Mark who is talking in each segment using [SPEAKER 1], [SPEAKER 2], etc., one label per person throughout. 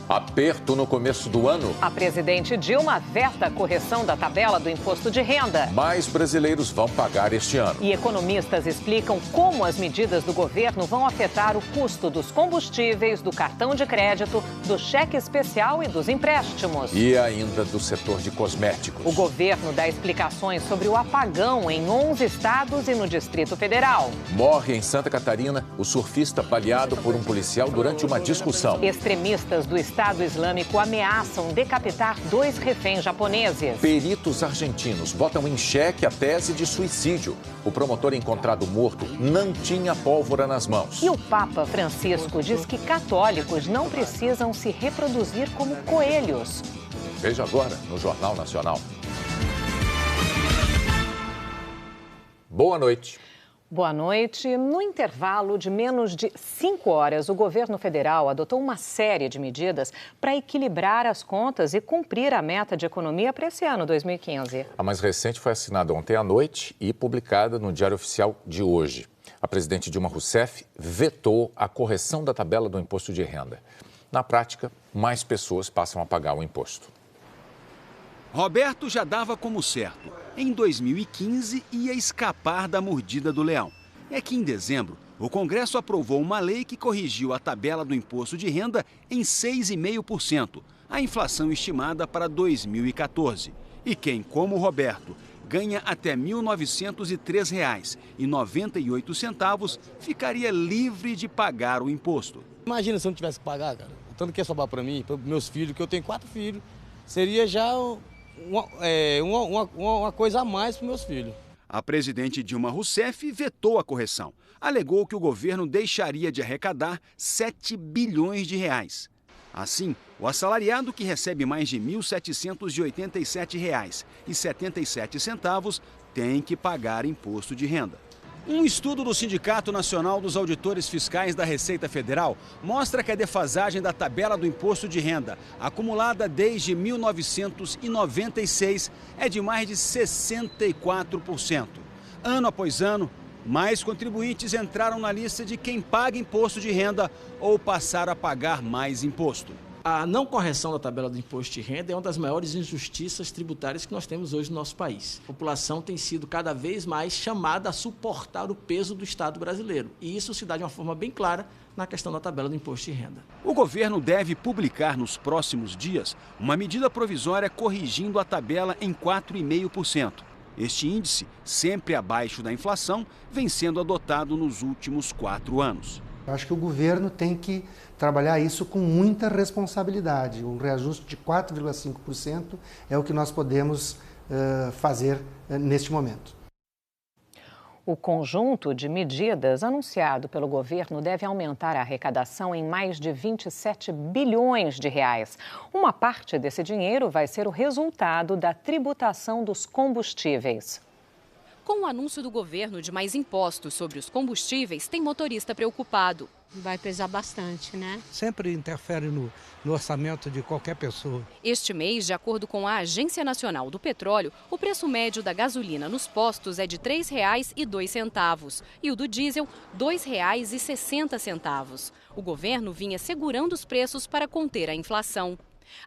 [SPEAKER 1] Aperto no começo do ano.
[SPEAKER 2] A presidente Dilma veta a correção da tabela do imposto de renda.
[SPEAKER 1] Mais brasileiros vão pagar este ano.
[SPEAKER 2] E economistas explicam como as medidas do governo vão afetar o custo dos combustíveis, do cartão de crédito, do cheque especial e dos empréstimos.
[SPEAKER 1] E ainda do setor de cosméticos.
[SPEAKER 2] O governo dá explicações sobre o apagão em 11 estados e no Distrito Federal.
[SPEAKER 1] Morre em Santa Catarina o surfista baleado por um policial durante uma discussão.
[SPEAKER 2] Extremistas do Estado Islâmico ameaçam decapitar 2 reféns japoneses.
[SPEAKER 1] Peritos argentinos botam em xeque a tese de suicídio. O promotor encontrado morto não tinha pólvora nas mãos.
[SPEAKER 2] E o Papa Francisco diz que católicos não precisam se reproduzir como coelhos.
[SPEAKER 1] Veja agora no Jornal Nacional. Boa noite.
[SPEAKER 2] Boa noite. No intervalo de menos de 5 horas, o governo federal adotou uma série de medidas para equilibrar as contas e cumprir a meta de economia para esse ano, 2015.
[SPEAKER 1] A mais recente foi assinada ontem à noite e publicada no Diário Oficial de hoje. A presidente Dilma Rousseff vetou a correção da tabela do imposto de renda. Na prática, mais pessoas passam a pagar o imposto.
[SPEAKER 3] Roberto já dava como certo. Em 2015, ia escapar da mordida do leão. É que em dezembro, o Congresso aprovou uma lei que corrigiu a tabela do imposto de renda em 6,5%, a inflação estimada para 2014. E quem, como o Roberto, ganha até R$ 1.903,98, ficaria livre de pagar o imposto.
[SPEAKER 4] Imagina se eu não tivesse que pagar, cara. O tanto que ia sobrar para mim, para meus filhos, que eu tenho 4 filhos, seria já uma coisa a mais para meus filhos.
[SPEAKER 3] A presidente Dilma Rousseff vetou a correção. Alegou que o governo deixaria de arrecadar 7 bilhões de reais. Assim, o assalariado que recebe mais de R$ 1.787,77 tem que pagar imposto de renda. Um estudo do Sindicato Nacional dos Auditores Fiscais da Receita Federal mostra que a defasagem da tabela do imposto de renda, acumulada desde 1996, é de mais de 64%. Ano após ano, mais contribuintes entraram na lista de quem paga imposto de renda ou passaram a pagar mais imposto.
[SPEAKER 5] A não correção da tabela do imposto de renda é uma das maiores injustiças tributárias que nós temos hoje no nosso país. A população tem sido cada vez mais chamada a suportar o peso do Estado brasileiro. E isso se dá de uma forma bem clara na questão da tabela do imposto de renda.
[SPEAKER 3] O governo deve publicar nos próximos dias uma medida provisória corrigindo a tabela em 4,5%. Este índice, sempre abaixo da inflação, vem sendo adotado nos últimos 4 anos.
[SPEAKER 6] Eu acho que o governo tem que trabalhar isso com muita responsabilidade. Um reajuste de 4,5% é o que nós podemos fazer neste momento.
[SPEAKER 2] O conjunto de medidas anunciado pelo governo deve aumentar a arrecadação em mais de 27 bilhões de reais. Uma parte desse dinheiro vai ser o resultado da tributação dos combustíveis.
[SPEAKER 7] Com o anúncio do governo de mais impostos sobre os combustíveis, tem motorista preocupado.
[SPEAKER 8] Vai pesar bastante, né?
[SPEAKER 9] Sempre interfere no orçamento de qualquer pessoa.
[SPEAKER 7] Este mês, de acordo com a Agência Nacional do Petróleo, o preço médio da gasolina nos postos é de R$ 3,02 e o do diesel R$ 2,60. O governo vinha segurando os preços para conter a inflação.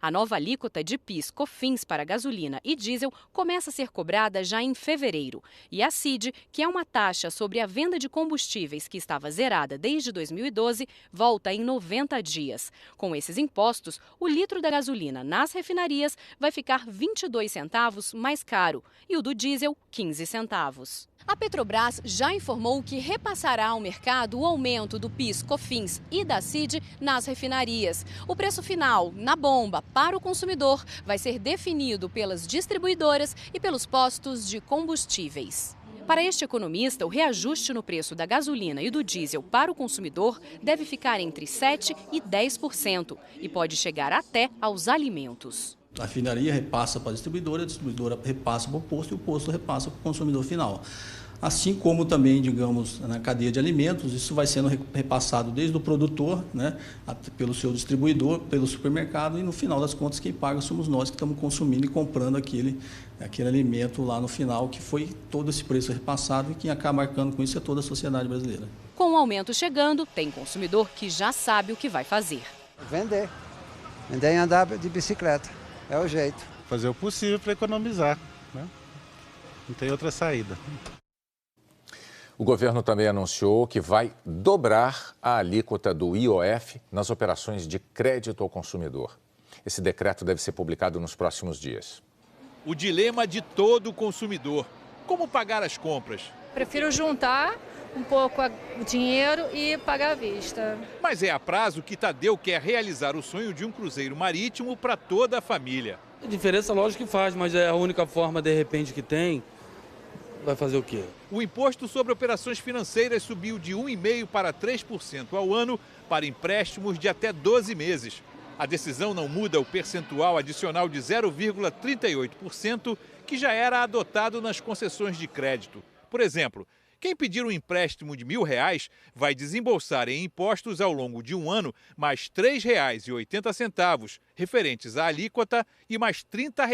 [SPEAKER 7] A nova alíquota de PIS, COFINS para gasolina e diesel começa a ser cobrada já em fevereiro. E a CID, que é uma taxa sobre a venda de combustíveis que estava zerada desde 2012, volta em 90 dias. Com esses impostos, o litro da gasolina nas refinarias vai ficar 22 centavos mais caro e o do diesel 15 centavos. A Petrobras já informou que repassará ao mercado o aumento do PIS, COFINS e da CID nas refinarias. O preço final na bomba para o consumidor vai ser definido pelas distribuidoras e pelos postos de combustíveis. Para este economista, o reajuste no preço da gasolina e do diesel para o consumidor deve ficar entre 7% e 10% e pode chegar até aos alimentos.
[SPEAKER 5] A refinaria repassa para a distribuidora repassa para o posto e o posto repassa para o consumidor final. Assim como também, digamos, na cadeia de alimentos, isso vai sendo repassado desde o produtor, né, pelo seu distribuidor, pelo supermercado e no final das contas quem paga somos nós que estamos consumindo e comprando aquele alimento lá no final, que foi todo esse preço repassado e quem acaba marcando com isso é toda a sociedade brasileira.
[SPEAKER 7] Com o aumento chegando, tem consumidor que já sabe o que vai fazer.
[SPEAKER 10] Vender. Ainda em andar de bicicleta, é o jeito.
[SPEAKER 11] Fazer o possível para economizar, né? Não tem outra saída.
[SPEAKER 1] O governo também anunciou que vai dobrar a alíquota do IOF nas operações de crédito ao consumidor. Esse decreto deve ser publicado nos próximos dias.
[SPEAKER 12] O dilema de todo consumidor: como pagar as compras?
[SPEAKER 13] Prefiro juntar um pouco o dinheiro e pagar à vista.
[SPEAKER 12] Mas é a prazo que Tadeu quer realizar o sonho de um cruzeiro marítimo para toda a família.
[SPEAKER 14] A diferença, lógico que faz, mas é a única forma, de repente, que tem. Vai fazer o quê?
[SPEAKER 12] O imposto sobre operações financeiras subiu de 1,5% para 3% ao ano para empréstimos de até 12 meses. A decisão não muda o percentual adicional de 0,38% que já era adotado nas concessões de crédito. Por exemplo, quem pedir um empréstimo de R$1.000 vai desembolsar em impostos ao longo de um ano mais R$ 3,80 referentes à alíquota e mais R$ 30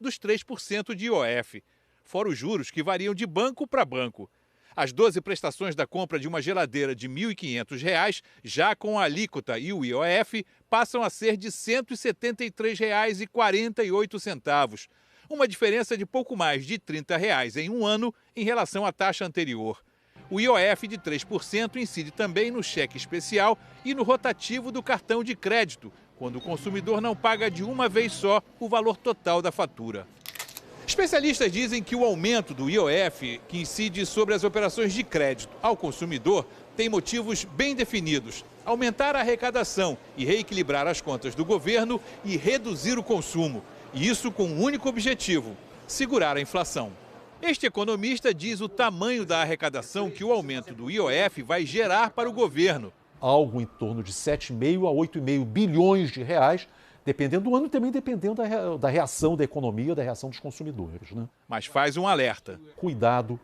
[SPEAKER 12] dos 3% de IOF. Fora os juros que variam de banco para banco. As 12 prestações da compra de uma geladeira de R$ 1.500, já com a alíquota e o IOF, passam a ser de R$ 173,48. Uma diferença de pouco mais de R$ 30 em um ano em relação à taxa anterior. O IOF de 3% incide também no cheque especial e no rotativo do cartão de crédito, quando o consumidor não paga de uma vez só o valor total da fatura. Especialistas dizem que o aumento do IOF, que incide sobre as operações de crédito ao consumidor, tem motivos bem definidos: aumentar a arrecadação e reequilibrar as contas do governo e reduzir o consumo. E isso com um único objetivo: segurar a inflação. Este economista diz o tamanho da arrecadação que o aumento do IOF vai gerar para o governo.
[SPEAKER 15] Algo em torno de 7,5 a 8,5 bilhões de reais, dependendo do ano e também dependendo da reação da economia, da reação dos consumidores, né?
[SPEAKER 12] Mas faz um alerta:
[SPEAKER 15] cuidado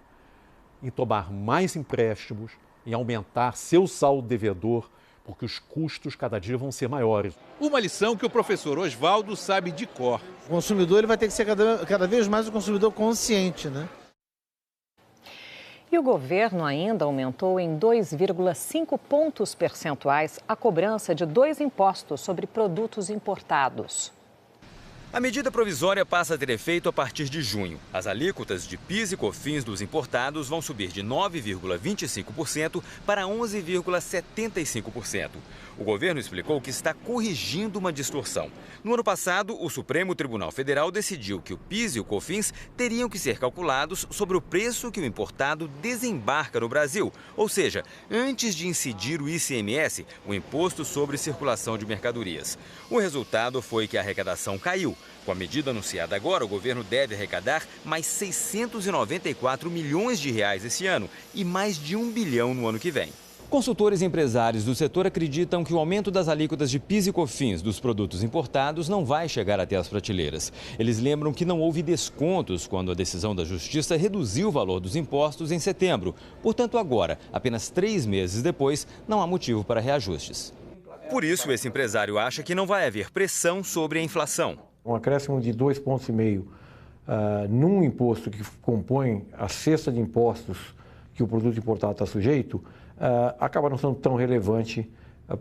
[SPEAKER 15] em tomar mais empréstimos, em aumentar seu saldo devedor, porque os custos cada dia vão ser maiores.
[SPEAKER 12] Uma lição que o professor Oswaldo sabe de cor.
[SPEAKER 16] O consumidor ele vai ter que ser cada vez mais um consumidor consciente, né?
[SPEAKER 2] E o governo ainda aumentou em 2,5 pontos percentuais a cobrança de 2 impostos sobre produtos importados.
[SPEAKER 17] A medida provisória passa a ter efeito a partir de junho. As alíquotas de PIS e COFINS dos importados vão subir de 9,25% para 11,75%. O governo explicou que está corrigindo uma distorção. No ano passado, o Supremo Tribunal Federal decidiu que o PIS e o COFINS teriam que ser calculados sobre o preço que o importado desembarca no Brasil, ou seja, antes de incidir o ICMS, o Imposto sobre Circulação de Mercadorias. O resultado foi que a arrecadação caiu. Com a medida anunciada agora, o governo deve arrecadar mais 694 milhões de reais esse ano e mais de 1 bilhão no ano que vem.
[SPEAKER 18] Consultores e empresários do setor acreditam que o aumento das alíquotas de PIS e COFINS dos produtos importados não vai chegar até as prateleiras. Eles lembram que não houve descontos quando a decisão da Justiça reduziu o valor dos impostos em setembro. Portanto, agora, apenas 3 meses depois, não há motivo para reajustes.
[SPEAKER 17] Por isso, esse empresário acha que não vai haver pressão sobre a inflação.
[SPEAKER 19] Um acréscimo de 2,5 pontos num imposto que compõe a cesta de impostos que o produto importado está sujeito, acaba não sendo tão relevante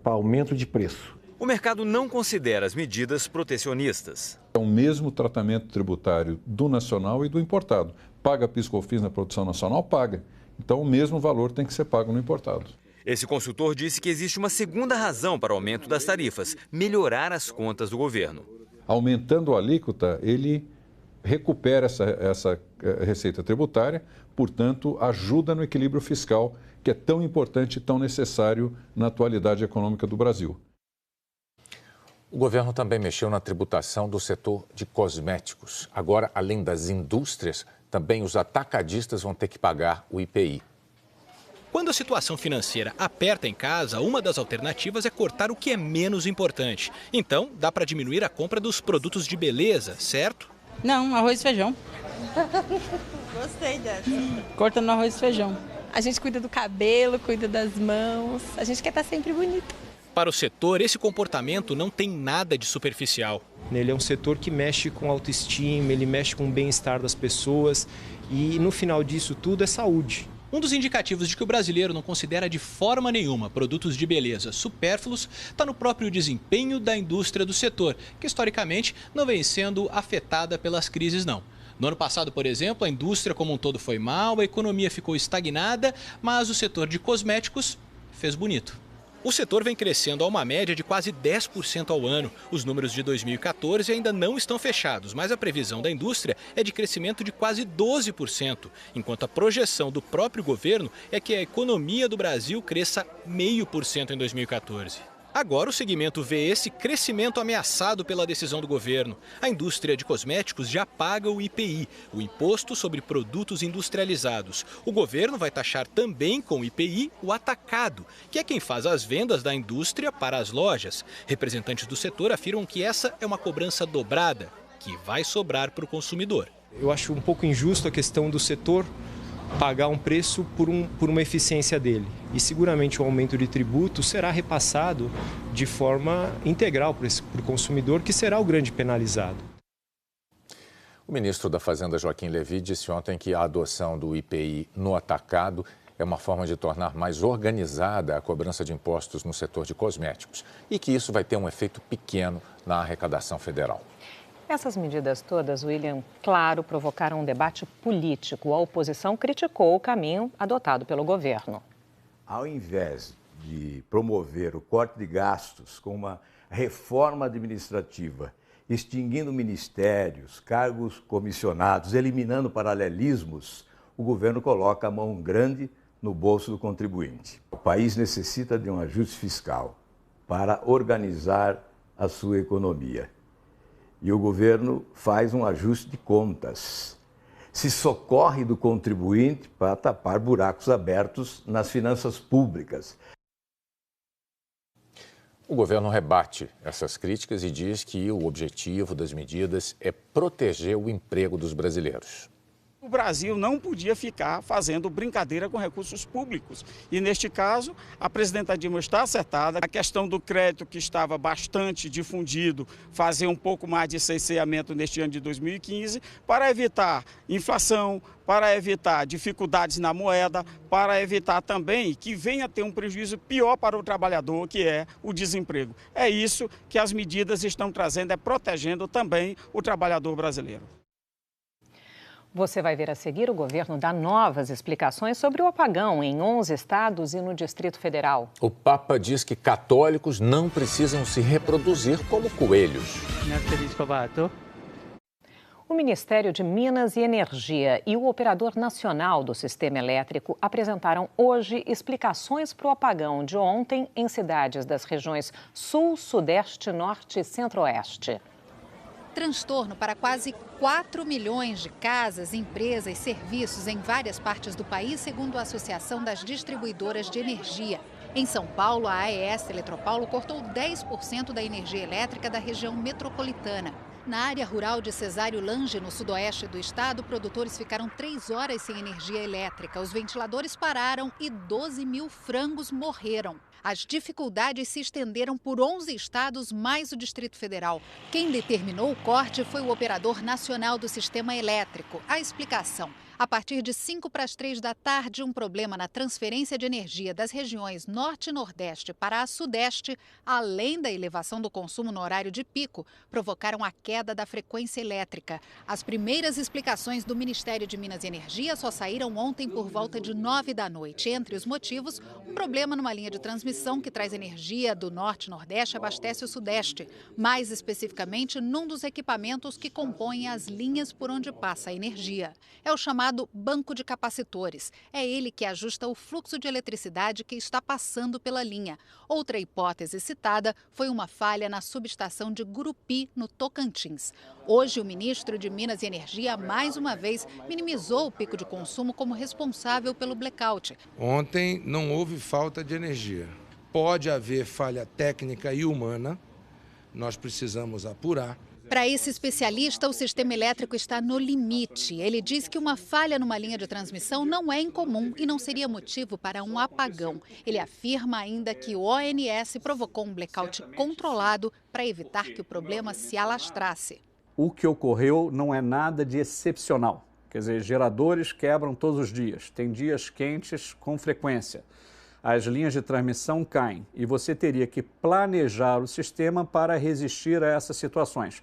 [SPEAKER 19] para aumento de preço.
[SPEAKER 17] O mercado não considera as medidas protecionistas.
[SPEAKER 20] É o mesmo tratamento tributário do nacional e do importado. Paga PIS/COFINS na produção nacional? Paga. Então o mesmo valor tem que ser pago no importado.
[SPEAKER 17] Esse consultor disse que existe uma segunda razão para o aumento das tarifas: melhorar as contas do governo.
[SPEAKER 20] Aumentando a alíquota, ele recupera essa receita tributária, portanto, ajuda no equilíbrio fiscal, que é tão importante e tão necessário na atualidade econômica do Brasil.
[SPEAKER 1] O governo também mexeu na tributação do setor de cosméticos. Agora, além das indústrias, também os atacadistas vão ter que pagar o IPI.
[SPEAKER 21] Quando a situação financeira aperta em casa, uma das alternativas é cortar o que é menos importante. Então, dá para diminuir a compra dos produtos de beleza, certo?
[SPEAKER 22] Não, arroz e feijão.
[SPEAKER 23] Gostei dessa.
[SPEAKER 22] Cortando arroz e feijão.
[SPEAKER 23] A gente cuida do cabelo, cuida das mãos, a gente quer estar sempre bonito.
[SPEAKER 21] Para o setor, esse comportamento não tem nada de superficial.
[SPEAKER 24] Ele é um setor que mexe com autoestima, ele mexe com o bem-estar das pessoas e no final disso tudo é saúde.
[SPEAKER 21] Um dos indicativos de que o brasileiro não considera de forma nenhuma produtos de beleza supérfluos está no próprio desempenho da indústria do setor, que historicamente não vem sendo afetada pelas crises, não. No ano passado, por exemplo, a indústria como um todo foi mal, a economia ficou estagnada, mas o setor de cosméticos fez bonito. O setor vem crescendo a uma média de quase 10% ao ano. Os números de 2014 ainda não estão fechados, mas a previsão da indústria é de crescimento de quase 12%, enquanto a projeção do próprio governo é que a economia do Brasil cresça 0,5% em 2014. Agora o segmento vê esse crescimento ameaçado pela decisão do governo. A indústria de cosméticos já paga o IPI, o Imposto sobre Produtos Industrializados. O governo vai taxar também com o IPI o atacado, que é quem faz as vendas da indústria para as lojas. Representantes do setor afirmam que essa é uma cobrança dobrada, que vai sobrar para o consumidor.
[SPEAKER 24] Eu acho um pouco injusto a questão do setor pagar um preço por uma eficiência dele. E seguramente o aumento de tributo será repassado de forma integral para o consumidor, que será o grande penalizado.
[SPEAKER 1] O ministro da Fazenda, Joaquim Levy, disse ontem que a adoção do IPI no atacado é uma forma de tornar mais organizada a cobrança de impostos no setor de cosméticos e que isso vai ter um efeito pequeno na arrecadação federal.
[SPEAKER 2] Essas medidas todas, William, claro, provocaram um debate político. A oposição criticou o caminho adotado pelo governo.
[SPEAKER 3] Ao invés de promover o corte de gastos com uma reforma administrativa, extinguindo ministérios, cargos comissionados, eliminando paralelismos, o governo coloca a mão grande no bolso do contribuinte. O país necessita de um ajuste fiscal para organizar a sua economia. E o governo faz um ajuste de contas. Se socorre do contribuinte para tapar buracos abertos nas finanças públicas.
[SPEAKER 1] O governo rebate essas críticas e diz que o objetivo das medidas é proteger o emprego dos brasileiros.
[SPEAKER 4] O Brasil não podia ficar fazendo brincadeira com recursos públicos. E, neste caso, a presidenta Dilma está acertada. A questão do crédito, que estava bastante difundido, fazer um pouco mais de cerceamento neste ano de 2015, para evitar inflação, para evitar dificuldades na moeda, para evitar também que venha a ter um prejuízo pior para o trabalhador, que é o desemprego. É isso que as medidas estão trazendo, é protegendo também o trabalhador brasileiro.
[SPEAKER 2] Você vai ver a seguir, o governo dá novas explicações sobre o apagão em 11 estados e no Distrito Federal.
[SPEAKER 1] O Papa diz que católicos não precisam se reproduzir como coelhos.
[SPEAKER 2] O Ministério de Minas e Energia e o Operador Nacional do Sistema Elétrico apresentaram hoje explicações para o apagão de ontem em cidades das regiões Sul, Sudeste, Norte e Centro-Oeste.
[SPEAKER 6] Transtorno para quase 4 milhões de casas, empresas, serviços em várias partes do país, segundo a Associação das Distribuidoras de Energia. Em São Paulo, a AES Eletropaulo cortou 10% da energia elétrica da região metropolitana. Na área rural de Cesário Lange, no sudoeste do estado, produtores ficaram 3 horas sem energia elétrica. Os ventiladores pararam e 12 mil frangos morreram. As dificuldades se estenderam por 11 estados, mais o Distrito Federal. Quem determinou o corte foi o Operador Nacional do Sistema Elétrico. A explicação: a partir de 5 para as 3 da tarde, um problema na transferência de energia das regiões Norte e Nordeste para a Sudeste, além da elevação do consumo no horário de pico, provocaram a queda da frequência elétrica. As primeiras explicações do Ministério de Minas e Energia só saíram ontem por volta de 9 da noite. Entre os motivos, um problema numa linha de transmissão que traz energia do Norte e Nordeste e abastece o Sudeste, mais especificamente num dos equipamentos que compõem as linhas por onde passa a energia. É o chamado banco de capacitores. É ele que ajusta o fluxo de eletricidade que está passando pela linha. Outra hipótese citada foi uma falha na subestação de Gurupi, no Tocantins. Hoje, o ministro de Minas e Energia, mais uma vez, minimizou o pico de consumo como responsável pelo blackout.
[SPEAKER 8] Ontem não houve falta de energia. Pode haver falha técnica e humana, nós precisamos apurar.
[SPEAKER 6] Para esse especialista, o sistema elétrico está no limite. Ele diz que uma falha numa linha de transmissão não é incomum e não seria motivo para um apagão. Ele afirma ainda que o ONS provocou um blackout controlado para evitar que o problema se alastrasse.
[SPEAKER 25] O que ocorreu não é nada de excepcional.
[SPEAKER 5] Quer dizer, geradores quebram todos os dias, tem dias quentes com frequência. As linhas de transmissão caem e você teria que planejar o sistema para resistir a essas situações.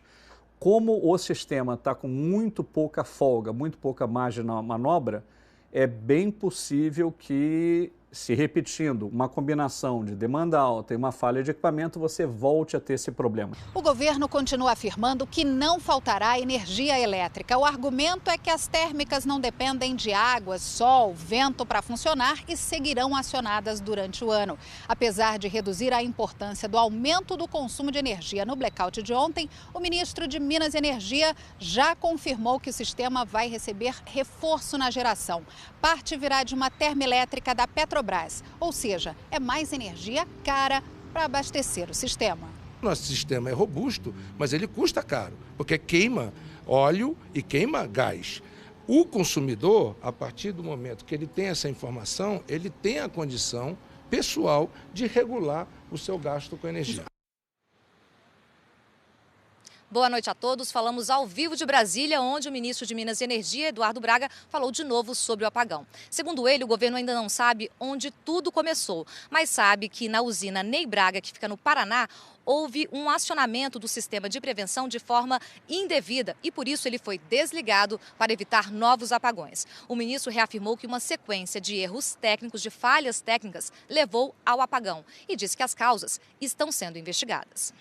[SPEAKER 5] Como o sistema está com muito pouca folga, muito pouca margem na manobra, é bem possível que, se repetindo uma combinação de demanda alta e uma falha de equipamento, você volte a ter esse problema.
[SPEAKER 6] O governo continua afirmando que não faltará energia elétrica. O argumento é que as térmicas não dependem de água, sol, vento para funcionar e seguirão acionadas durante o ano. Apesar de reduzir a importância do aumento do consumo de energia no blackout de ontem, o ministro de Minas e Energia já confirmou que o sistema vai receber reforço na geração. Parte virá de uma termoelétrica da Petrobras, ou seja, é mais energia cara para abastecer o sistema.
[SPEAKER 8] Nosso sistema é robusto, mas ele custa caro, porque queima óleo e queima gás. O consumidor, a partir do momento que ele tem essa informação, ele tem a condição pessoal de regular o seu gasto com energia.
[SPEAKER 7] Boa noite a todos. Falamos ao vivo de Brasília, onde o ministro de Minas e Energia, Eduardo Braga, falou de novo sobre o apagão. Segundo ele, o governo ainda não sabe onde tudo começou, mas sabe que na usina Ney Braga, que fica no Paraná, houve um acionamento do sistema de prevenção de forma indevida e, por isso, ele foi desligado para evitar novos apagões. O ministro reafirmou que uma sequência de erros técnicos, de falhas técnicas, levou ao apagão e disse que as causas estão sendo investigadas.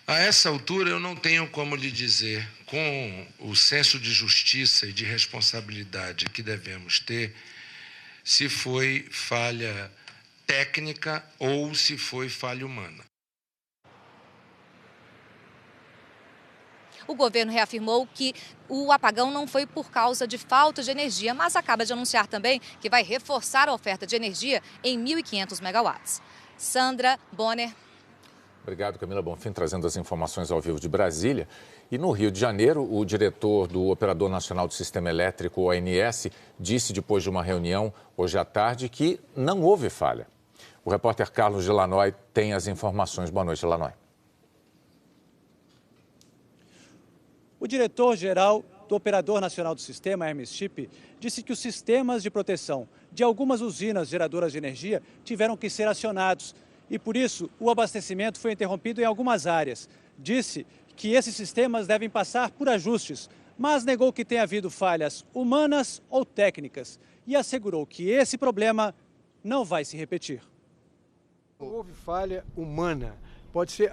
[SPEAKER 8] A essa altura eu não tenho como lhe dizer, com o senso de justiça e de responsabilidade que devemos ter, se foi falha técnica ou se foi falha humana.
[SPEAKER 7] O governo reafirmou que o apagão não foi por causa de falta de energia, mas acaba de anunciar também que vai reforçar a oferta de energia em 1.500 megawatts. Sandra Bonner.
[SPEAKER 1] Obrigado, Camila Bonfim, trazendo as informações ao vivo de Brasília. E no Rio de Janeiro, o diretor do Operador Nacional do Sistema Elétrico, ONS, disse depois de uma reunião hoje à tarde que não houve falha. O repórter Carlos Delanoy tem as informações. Boa noite, Delanoy.
[SPEAKER 9] O diretor-geral do Operador Nacional do Sistema, Hermes Chip, disse que os sistemas de proteção de algumas usinas geradoras de energia tiveram que ser acionados. E, por isso, o abastecimento foi interrompido em algumas áreas. Disse que esses sistemas devem passar por ajustes, mas negou que tenha havido falhas humanas ou técnicas e assegurou que esse problema não vai se repetir.
[SPEAKER 10] Houve falha humana. Pode ser,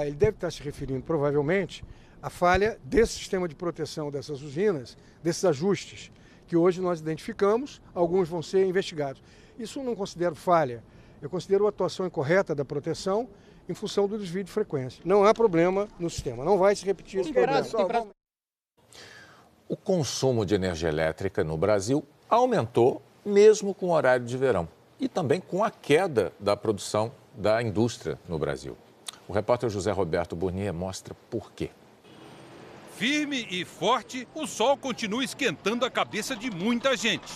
[SPEAKER 10] ele deve estar se referindo, provavelmente, à falha desse sistema de proteção dessas usinas, desses ajustes, que hoje nós identificamos, alguns vão ser investigados. Isso eu não considero falha. Eu considero a atuação incorreta da proteção em função do desvio de frequência. Não há problema no sistema, não vai se repetir esse problema.
[SPEAKER 1] O consumo de energia elétrica no Brasil aumentou mesmo com o horário de verão e também com a queda da produção da indústria no Brasil. O repórter José Roberto Burnier mostra por quê.
[SPEAKER 25] Firme e forte, o sol continua esquentando a cabeça de muita gente.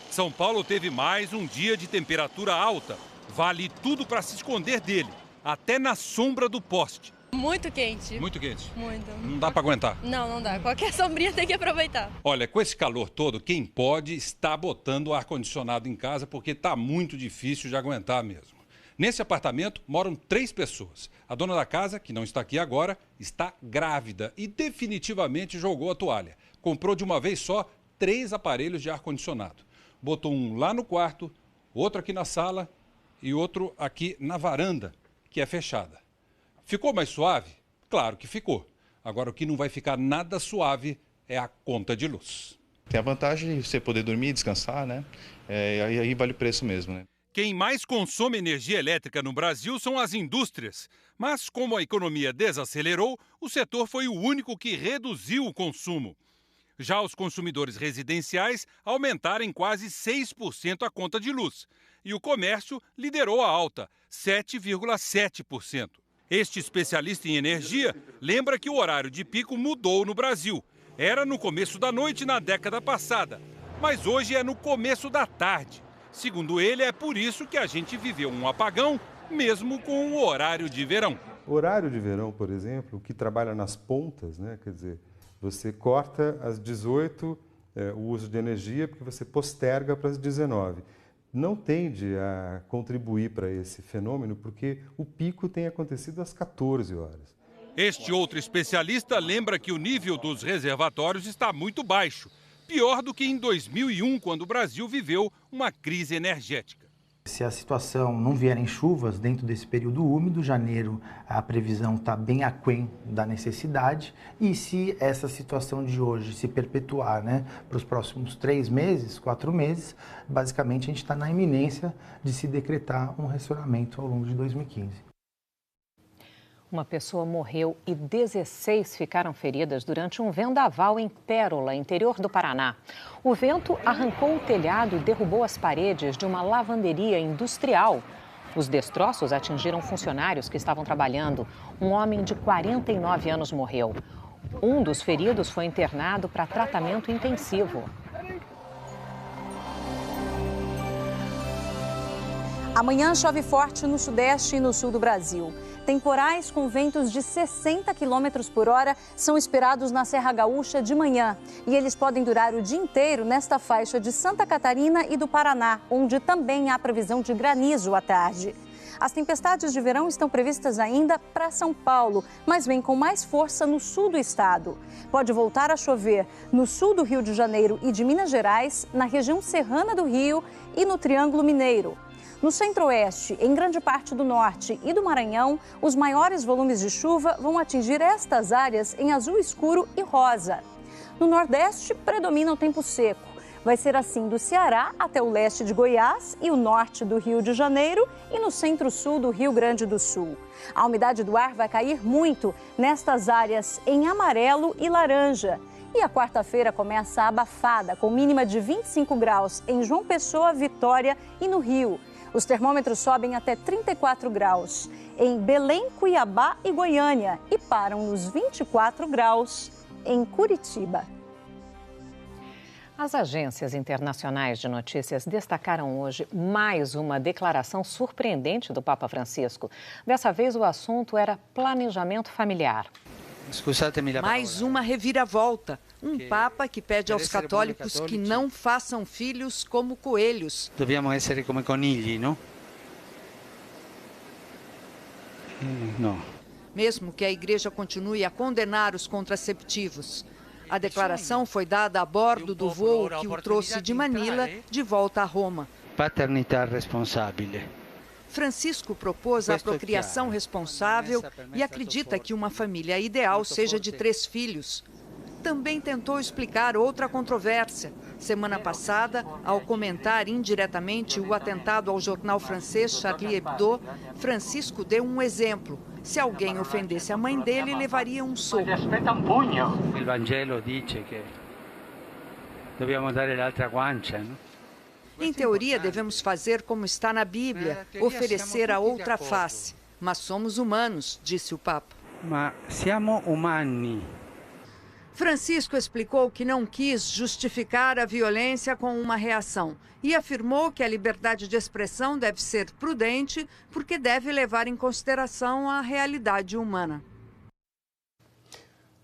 [SPEAKER 25] São Paulo teve mais um dia de temperatura alta. Vale tudo para se esconder dele, até na sombra do poste.
[SPEAKER 23] Muito quente.
[SPEAKER 25] Muito quente?
[SPEAKER 23] Muito.
[SPEAKER 25] Não dá para aguentar?
[SPEAKER 23] Não dá. Qualquer sombrinha tem que aproveitar.
[SPEAKER 25] Olha, com esse calor todo, quem pode está botando o ar-condicionado em casa porque está muito difícil de aguentar mesmo. Nesse apartamento moram 3 pessoas. A dona da casa, que não está aqui agora, está grávida e definitivamente jogou a toalha. Comprou de uma vez só 3 aparelhos de ar-condicionado. Botou um lá no quarto, outro aqui na sala e outro aqui na varanda, que é fechada. Ficou mais suave? Claro que ficou. Agora, o que não vai ficar nada suave é a conta de luz.
[SPEAKER 26] Tem a vantagem de você poder dormir e descansar, né? Aí vale o preço mesmo, né?
[SPEAKER 25] Quem mais consome energia elétrica no Brasil são as indústrias. Mas, como a economia desacelerou, o setor foi o único que reduziu o consumo. Já os consumidores residenciais aumentaram em quase 6% a conta de luz. E o comércio liderou a alta, 7,7%. Este especialista em energia lembra que o horário de pico mudou no Brasil. Era no começo da noite na década passada, mas hoje é no começo da tarde. Segundo ele, é por isso que a gente viveu um apagão, mesmo com o horário de verão.
[SPEAKER 27] O horário de verão, por exemplo, que trabalha nas pontas, né? Quer dizer, você corta às 18
[SPEAKER 11] o uso de energia, porque você posterga para as 19. Não tende a contribuir para esse fenômeno, porque o pico tem acontecido às 14 horas.
[SPEAKER 25] Este outro especialista lembra que o nível dos reservatórios está muito baixo, pior do que em 2001, quando o Brasil viveu uma crise energética.
[SPEAKER 12] Se a situação não vierem chuvas dentro desse período úmido, janeiro, a previsão está bem aquém da necessidade. E se essa situação de hoje se perpetuar, para os próximos 3 meses, 4 meses, basicamente a gente está na iminência de se decretar um racionamento ao longo de 2015.
[SPEAKER 2] Uma pessoa morreu e 16 ficaram feridas durante um vendaval em Pérola, interior do Paraná. O vento arrancou o telhado e derrubou as paredes de uma lavanderia industrial. Os destroços atingiram funcionários que estavam trabalhando. Um homem de 49 anos morreu. Um dos feridos foi internado para tratamento intensivo.
[SPEAKER 13] Amanhã chove forte no sudeste e no sul do Brasil. Temporais com ventos de 60 km por hora são esperados na Serra Gaúcha de manhã. E eles podem durar o dia inteiro nesta faixa de Santa Catarina e do Paraná, onde também há previsão de granizo à tarde. As tempestades de verão estão previstas ainda para São Paulo, mas vêm com mais força no sul do estado. Pode voltar a chover no sul do Rio de Janeiro e de Minas Gerais, na região serrana do Rio e no Triângulo Mineiro. No centro-oeste, em grande parte do norte e do Maranhão, os maiores volumes de chuva vão atingir estas áreas em azul escuro e rosa. No nordeste, predomina o tempo seco. Vai ser assim do Ceará até o leste de Goiás e o norte do Rio de Janeiro e no centro-sul do Rio Grande do Sul. A umidade do ar vai cair muito nestas áreas em amarelo e laranja. E a quarta-feira começa abafada, com mínima de 25 graus em João Pessoa, Vitória e no Rio. Os termômetros sobem até 34 graus em Belém, Cuiabá e Goiânia e param nos 24 graus em Curitiba.
[SPEAKER 2] As agências internacionais de notícias destacaram hoje mais uma declaração surpreendente do Papa Francisco. Dessa vez, o assunto era planejamento familiar.
[SPEAKER 14] Mais uma reviravolta. Um Papa que pede aos católicos que não façam filhos como coelhos.
[SPEAKER 15] Dobbiamo essere come conigli, não? Não.
[SPEAKER 14] Mesmo que a igreja continue a condenar os contraceptivos. A declaração foi dada a bordo do voo que o trouxe de Manila de volta a Roma.
[SPEAKER 15] Paternità responsabile.
[SPEAKER 14] Francisco propôs a procriação responsável e acredita que uma família ideal seja de 3 filhos. Também tentou explicar outra controvérsia. Semana passada, ao comentar indiretamente o atentado ao jornal francês Charlie Hebdo, Francisco deu um exemplo. Se alguém ofendesse a mãe dele, levaria um soco.
[SPEAKER 15] O Evangelho diz que dobbiamo dare l'altra guancia, não?
[SPEAKER 14] Em teoria, devemos fazer como está na Bíblia, oferecer a outra face. Mas somos humanos, disse o Papa.
[SPEAKER 15] Mas siamo umani.
[SPEAKER 14] Francisco explicou que não quis justificar a violência com uma reação e afirmou que a liberdade de expressão deve ser prudente porque deve levar em consideração a realidade humana.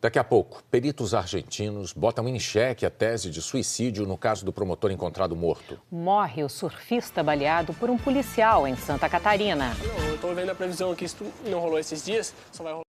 [SPEAKER 1] Daqui a pouco, peritos argentinos botam em xeque a tese de suicídio no caso do promotor encontrado morto.
[SPEAKER 2] Morre o surfista baleado por um policial em Santa Catarina.
[SPEAKER 16] Eu estou vendo a previsão aqui, se não rolou esses dias, só vai rolar.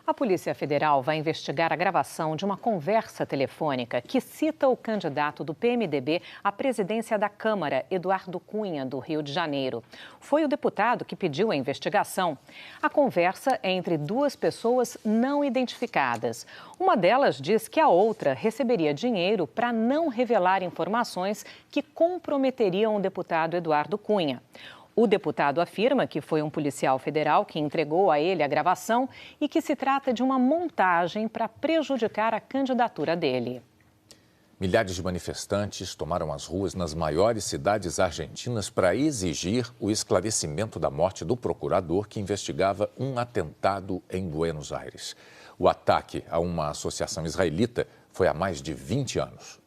[SPEAKER 2] A Polícia Federal vai investigar a gravação de uma conversa telefônica que cita o candidato do PMDB à presidência da Câmara, Eduardo Cunha, do Rio de Janeiro. Foi o deputado que pediu a investigação. A conversa é entre 2 pessoas não identificadas. Uma delas diz que a outra receberia dinheiro para não revelar informações que comprometeriam o deputado Eduardo Cunha. O deputado afirma que foi um policial federal que entregou a ele a gravação e que se trata de uma montagem para prejudicar a candidatura dele.
[SPEAKER 1] Milhares de manifestantes tomaram as ruas nas maiores cidades argentinas para exigir o esclarecimento da morte do procurador que investigava um atentado em Buenos Aires. O ataque a uma associação israelita foi há mais de 20 anos.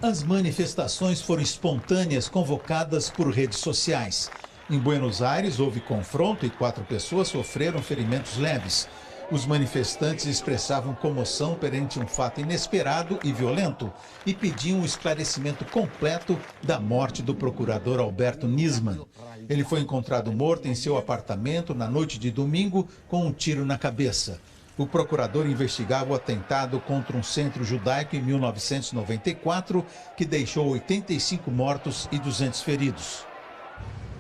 [SPEAKER 27] As manifestações foram espontâneas, convocadas por redes sociais. Em Buenos Aires, houve confronto e 4 pessoas sofreram ferimentos leves. Os manifestantes expressavam comoção perante um fato inesperado e violento e pediam o esclarecimento completo da morte do procurador Alberto Nisman. Ele foi encontrado morto em seu apartamento na noite de domingo com um tiro na cabeça. O procurador investigava o atentado contra um centro judaico em 1994, que deixou 85 mortos e 200 feridos.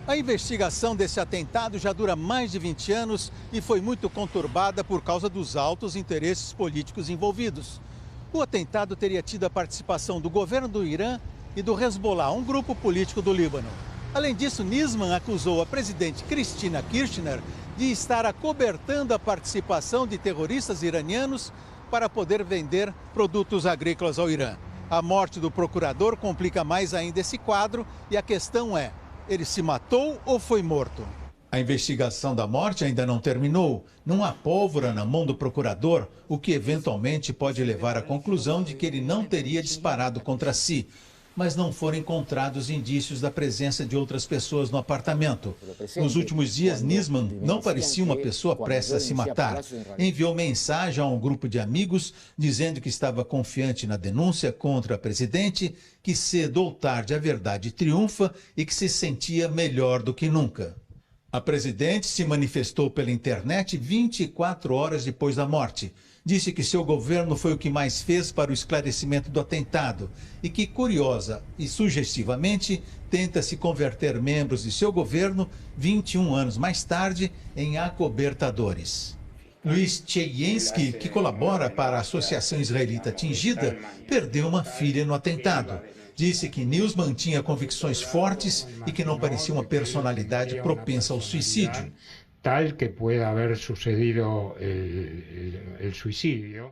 [SPEAKER 27] A investigação desse atentado já dura mais de 20 anos e foi muito conturbada por causa dos altos interesses políticos envolvidos. O atentado teria tido a participação do governo do Irã e do Hezbollah, um grupo político do Líbano. Além disso, Nisman acusou a presidente Cristina Kirchner de estar acobertando a participação de terroristas iranianos para poder vender produtos agrícolas ao Irã. A morte do procurador complica mais ainda esse quadro e a questão é: ele se matou ou foi morto? A investigação da morte ainda não terminou. Não há pólvora na mão do procurador, o que eventualmente pode levar à conclusão de que ele não teria disparado contra si. Mas não foram encontrados indícios da presença de outras pessoas no apartamento. Nos últimos dias, Nisman não parecia uma pessoa prestes a se matar. Enviou mensagem a um grupo de amigos dizendo que estava confiante na denúncia contra a presidente, que cedo ou tarde a verdade triunfa e que se sentia melhor do que nunca. A presidente se manifestou pela internet 24 horas depois da morte. Disse que seu governo foi o que mais fez para o esclarecimento do atentado e que, curiosa e sugestivamente, tenta se converter membros de seu governo 21 anos mais tarde em acobertadores. Luiz Cheyensky, que colabora para a Associação Israelita Atingida, perdeu uma filha no atentado. Disse que Nisman tinha convicções fortes e que não parecia uma personalidade propensa ao suicídio.
[SPEAKER 17] Tal que pueda haber sucedido el suicidio.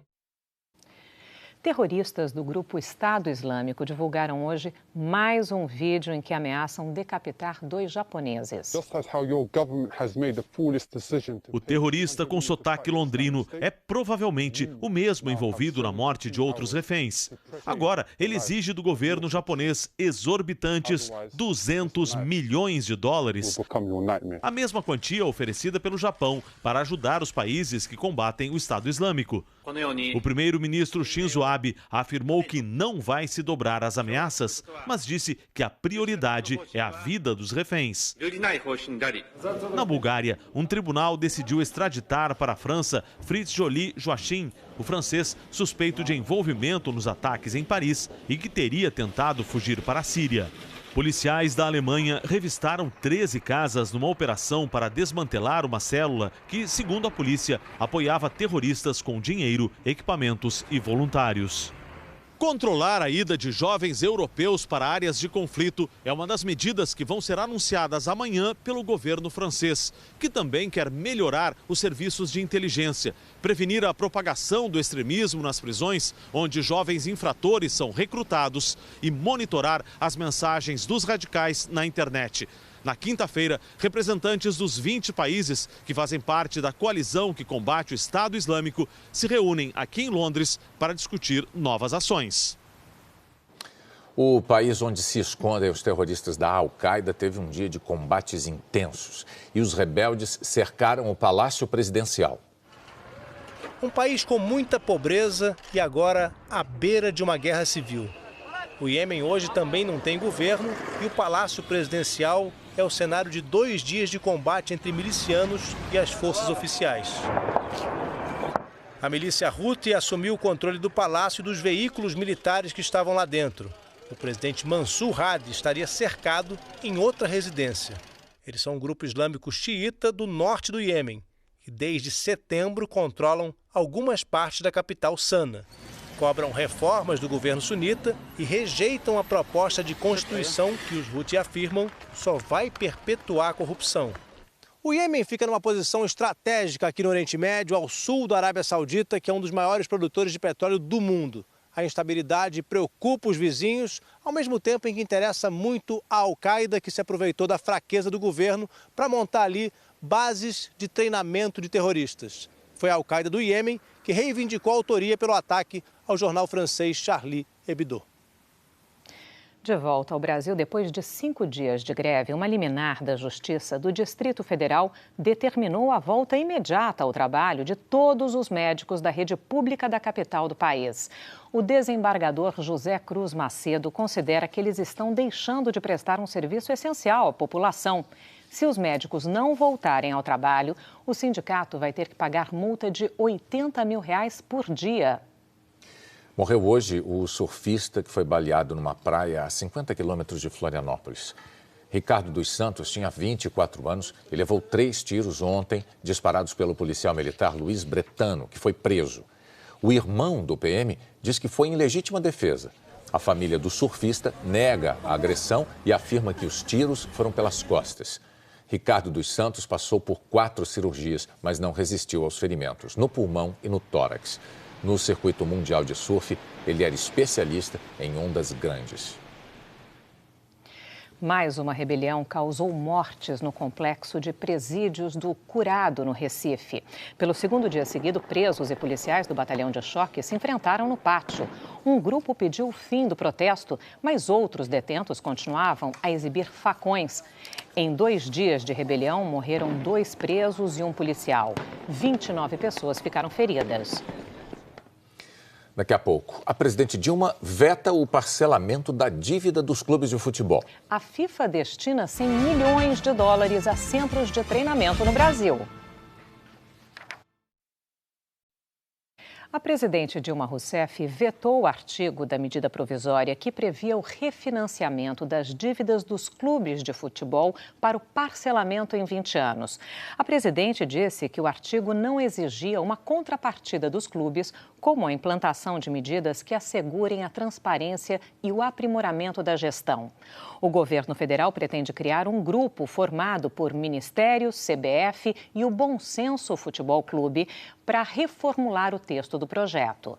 [SPEAKER 2] Terroristas do grupo Estado Islâmico divulgaram hoje mais um vídeo em que ameaçam decapitar 2 japoneses.
[SPEAKER 18] O terrorista com sotaque londrino é provavelmente o mesmo envolvido na morte de outros reféns. Agora, ele exige do governo japonês exorbitantes $200 milhões. A mesma quantia oferecida pelo Japão para ajudar os países que combatem o Estado Islâmico. O primeiro-ministro Shinzo Abe afirmou que não vai se dobrar às ameaças, mas disse que a prioridade é a vida dos reféns. Na Bulgária, um tribunal decidiu extraditar para a França Fritz Joly Joachim, o francês suspeito de envolvimento nos ataques em Paris e que teria tentado fugir para a Síria. Policiais da Alemanha revistaram 13 casas numa operação para desmantelar uma célula que, segundo a polícia, apoiava terroristas com dinheiro, equipamentos e voluntários. Controlar a ida de jovens europeus para áreas de conflito é uma das medidas que vão ser anunciadas amanhã pelo governo francês, que também quer melhorar os serviços de inteligência, prevenir a propagação do extremismo nas prisões, onde jovens infratores são recrutados, e monitorar as mensagens dos radicais na internet. Na quinta-feira, representantes dos 20 países que fazem parte da coalizão que combate o Estado Islâmico se reúnem aqui em Londres para discutir novas ações.
[SPEAKER 1] O país onde se escondem os terroristas da Al-Qaeda teve um dia de combates intensos e os rebeldes cercaram o Palácio Presidencial.
[SPEAKER 19] Um país com muita pobreza e agora à beira de uma guerra civil. O Iêmen hoje também não tem governo e o Palácio Presidencial é o cenário de 2 dias de combate entre milicianos e as forças oficiais. A milícia Houthi assumiu o controle do palácio e dos veículos militares que estavam lá dentro. O presidente Mansur Hadi estaria cercado em outra residência. Eles são um grupo islâmico xiita do norte do Iêmen e desde setembro controlam algumas partes da capital Sana. Cobram reformas do governo sunita e rejeitam a proposta de constituição que os Houthi afirmam só vai perpetuar a corrupção. O Iêmen fica numa posição estratégica aqui no Oriente Médio, ao sul da Arábia Saudita, que é um dos maiores produtores de petróleo do mundo. A instabilidade preocupa os vizinhos, ao mesmo tempo em que interessa muito a Al-Qaeda, que se aproveitou da fraqueza do governo para montar ali bases de treinamento de terroristas. Foi a Al-Qaeda do Iêmen que reivindicou a autoria pelo ataque ao jornal francês Charlie Hebdo.
[SPEAKER 2] De volta ao Brasil, depois de 5 dias de greve, uma liminar da Justiça do Distrito Federal determinou a volta imediata ao trabalho de todos os médicos da rede pública da capital do país. O desembargador José Cruz Macedo considera que eles estão deixando de prestar um serviço essencial à população. Se os médicos não voltarem ao trabalho, o sindicato vai ter que pagar multa de R$80 mil por dia.
[SPEAKER 1] Morreu hoje o surfista que foi baleado numa praia a 50 quilômetros de Florianópolis. Ricardo dos Santos tinha 24 anos e levou 3 tiros ontem, disparados pelo policial militar Luiz Bretano, que foi preso. O irmão do PM diz que foi em legítima defesa. A família do surfista nega a agressão e afirma que os tiros foram pelas costas. Ricardo dos Santos passou por 4 cirurgias, mas não resistiu aos ferimentos no pulmão e no tórax. No circuito mundial de surf, ele era especialista em ondas grandes.
[SPEAKER 2] Mais uma rebelião causou mortes no complexo de presídios do Curado, no Recife. Pelo segundo dia seguido, presos e policiais do batalhão de choque se enfrentaram no pátio. Um grupo pediu o fim do protesto, mas outros detentos continuavam a exibir facões. Em 2 dias de rebelião, morreram 2 presos e um policial. 29 pessoas ficaram feridas.
[SPEAKER 1] Daqui a pouco, a presidente Dilma veta o parcelamento da dívida dos clubes de futebol.
[SPEAKER 2] A FIFA destina $100 milhões a centros de treinamento no Brasil. A presidente Dilma Rousseff vetou o artigo da medida provisória que previa o refinanciamento das dívidas dos clubes de futebol para o parcelamento em 20 anos. A presidente disse que o artigo não exigia uma contrapartida dos clubes, como a implantação de medidas que assegurem a transparência e o aprimoramento da gestão. O governo federal pretende criar um grupo formado por Ministério, CBF e o Bom Senso Futebol Clube para reformular o texto do projeto.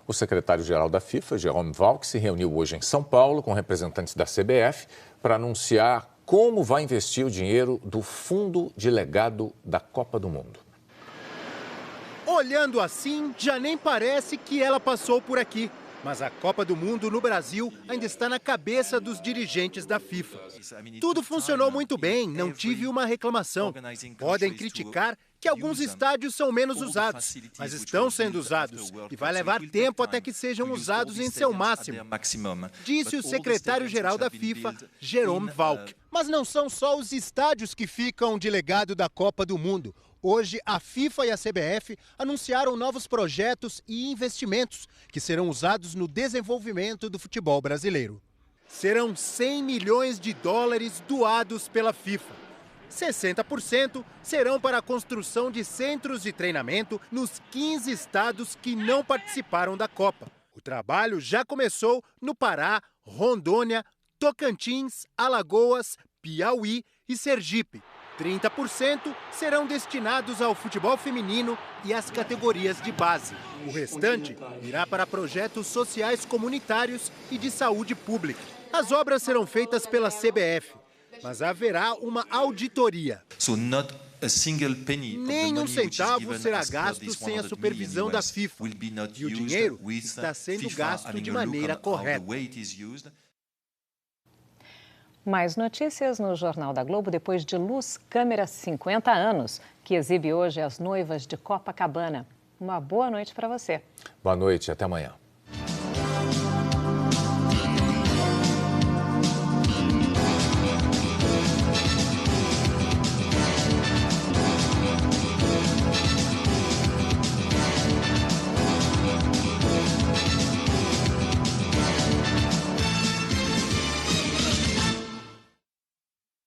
[SPEAKER 1] O secretário-geral da FIFA, Jerome Valk, se reuniu hoje em São Paulo com representantes da CBF para anunciar como vai investir o dinheiro do Fundo de Legado da Copa do Mundo.
[SPEAKER 3] Olhando assim, já nem parece que ela passou por aqui. Mas a Copa do Mundo no Brasil ainda está na cabeça dos dirigentes da FIFA. Tudo funcionou muito bem, não tive uma reclamação. Podem criticar que alguns estádios são menos usados, mas estão sendo usados e vai levar tempo até que sejam usados em seu máximo, disse o secretário-geral da FIFA, Jerome Valk. Mas não são só os estádios que ficam de legado da Copa do Mundo. Hoje, a FIFA e a CBF anunciaram novos projetos e investimentos que serão usados no desenvolvimento do futebol brasileiro. Serão $100 milhões doados pela FIFA. 60% serão para a construção de centros de treinamento nos 15 estados que não participaram da Copa. O trabalho já começou no Pará, Rondônia, Tocantins, Alagoas, Piauí e Sergipe. 30% serão destinados ao futebol feminino e às categorias de base. O restante irá para projetos sociais comunitários e de saúde pública. As obras serão feitas pela CBF, mas haverá uma auditoria. Nem um centavo será gasto sem a supervisão da FIFA. E o dinheiro está sendo gasto de maneira correta.
[SPEAKER 2] Mais notícias no Jornal da Globo depois de Luz Câmera 50 anos, que exibe hoje as noivas de Copacabana. Uma boa noite para você.
[SPEAKER 1] Boa noite, até amanhã.